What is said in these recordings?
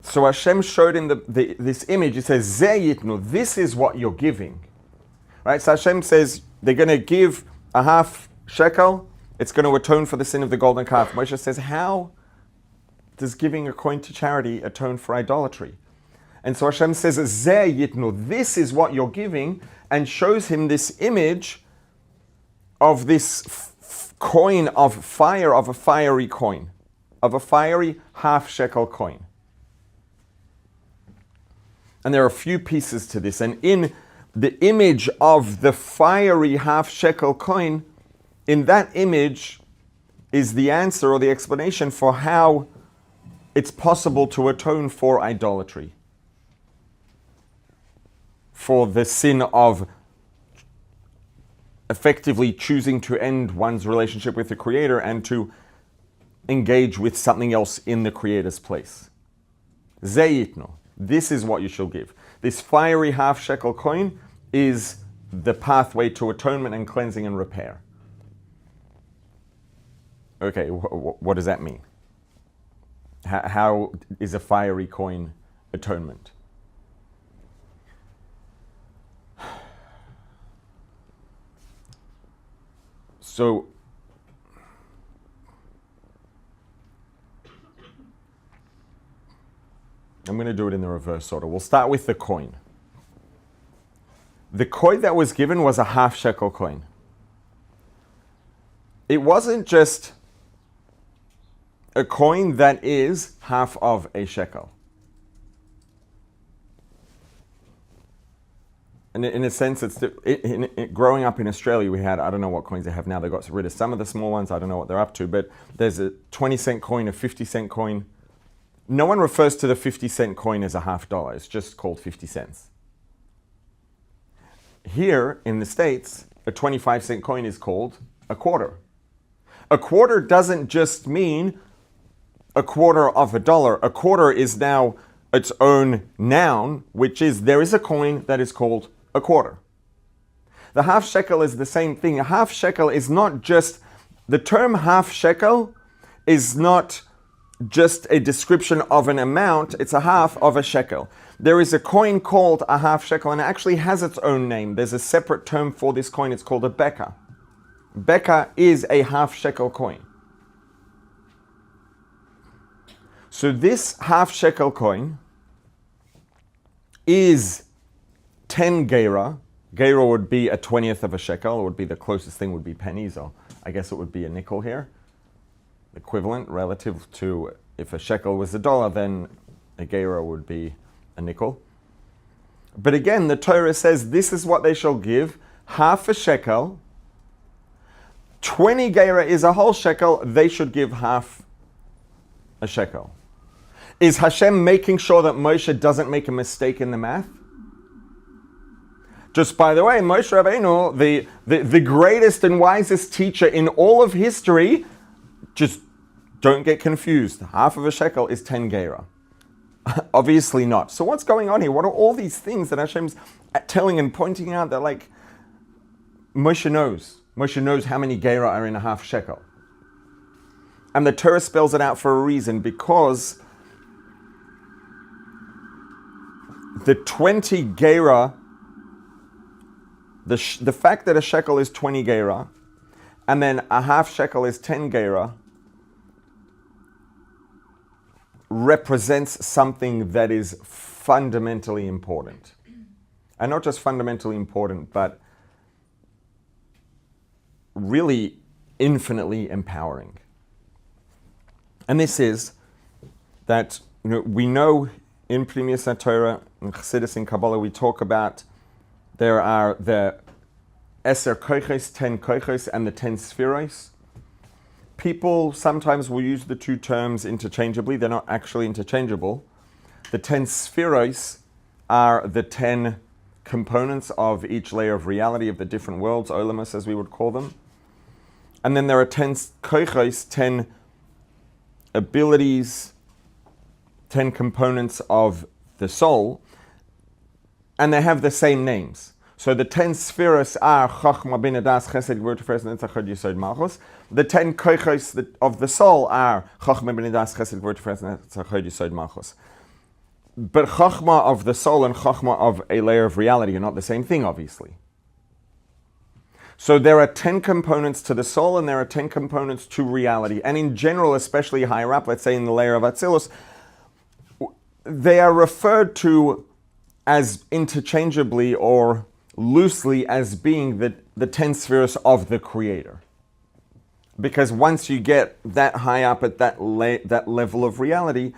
So Hashem showed him this image. It says, Zeh yitnu, this is what you're giving. Right? So Hashem says, they're going to give a half shekel. It's going to atone for the sin of the golden calf. Moshe says, how does giving a coin to charity atone for idolatry? And so Hashem says, Zeh yitnu, this is what you're giving, and shows him this image of this coin of fire, of a fiery coin, of a fiery half shekel coin. And there are a few pieces to this. And in the image of the fiery half shekel coin, in that image is the answer or the explanation for how it's possible to atone for idolatry, for the sin of effectively choosing to end one's relationship with the Creator and to engage with something else in the Creator's place. Zeh yitnu, this is what you shall give. This fiery half shekel coin is the pathway to atonement and cleansing and repair. Okay, what does that mean? How is a fiery coin atonement? So, I'm going to do it in the reverse order. We'll start with the coin. The coin that was given was a half shekel coin. It wasn't just a coin that is half of a shekel. And in a sense, growing up in Australia, we had, I don't know what coins they have now. They got rid of some of the small ones. I don't know what they're up to. But there's a 20-cent coin, a 50-cent coin. No one refers to the 50-cent coin as a $50. It's just called 50 cents. Here in the States, a 25-cent coin is called a quarter. A quarter doesn't just mean a quarter of a dollar. A quarter is now its own noun, which is there is a coin that is called a quarter. The half shekel is the same thing. A half shekel is not just, the term half shekel is not just a description of an amount, it's a half of a shekel. There is a coin called a half shekel, and it actually has its own name. There's a separate term for this coin, it's called a beka. Beka is a half shekel coin. So this half shekel coin is 10 geira. Geira would be a 20th of a shekel. It would be the closest thing would be pennies, or I guess it would be a nickel here. Equivalent relative to, if a shekel was a dollar, then a geira would be a nickel. But again, the Torah says this is what they shall give, half a shekel. 20 geira is a whole shekel, they should give half a shekel. Is Hashem making sure that Moshe doesn't make a mistake in the math? Just by the way, Moshe Rabbeinu, the greatest and wisest teacher in all of history, just don't get confused. Half of a shekel is 10 geira. Obviously not. So what's going on here? What are all these things that Hashem's telling and pointing out that like Moshe knows? Moshe knows how many geira are in a half shekel. And the Torah spells it out for a reason, because the 20 geira, the fact that a shekel is 20 geira, and then a half shekel is 10 geira, represents something that is fundamentally important. And not just fundamentally important, but really infinitely empowering. And this is that we know in Pnimius HaTorah, in Chassidus, in Kabbalah, we talk about there are the Eser Koiches, 10 Koiches, and the 10 Spheros. People sometimes will use the two terms interchangeably. They're not actually interchangeable. The 10 Spheros are the 10 components of each layer of reality of the different worlds, Olamus as we would call them. And then there are 10 Koiches, 10 abilities, 10 components of the soul, and they have the same names. So the 10 spheres are Chachma, Bina, Das, Chesed, Gvur, Tiferet, Netzach, Hod, Yesod, Malchus. The 10 koichos of the soul are Chachma, Bina, Das, Chesed, Gvur, Tiferet, Netzach, Hod, Yesod, Malchus. But Chachma of the soul and Chachma of a layer of reality are not the same thing, obviously. So there are 10 components to the soul and there are 10 components to reality. And in general, especially higher up, let's say in the layer of Atzilus, they are referred to as interchangeably or loosely as being the 10 spheres of the Creator. Because once you get that high up at that level of reality,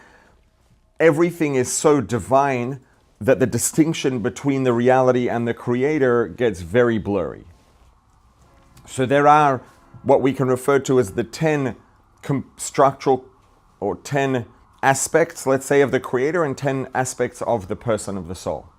everything is so divine that the distinction between the reality and the Creator gets very blurry. So there are what we can refer to as the 10 structural or 10 aspects, let's say, of the Creator and 10 aspects of the person of the soul.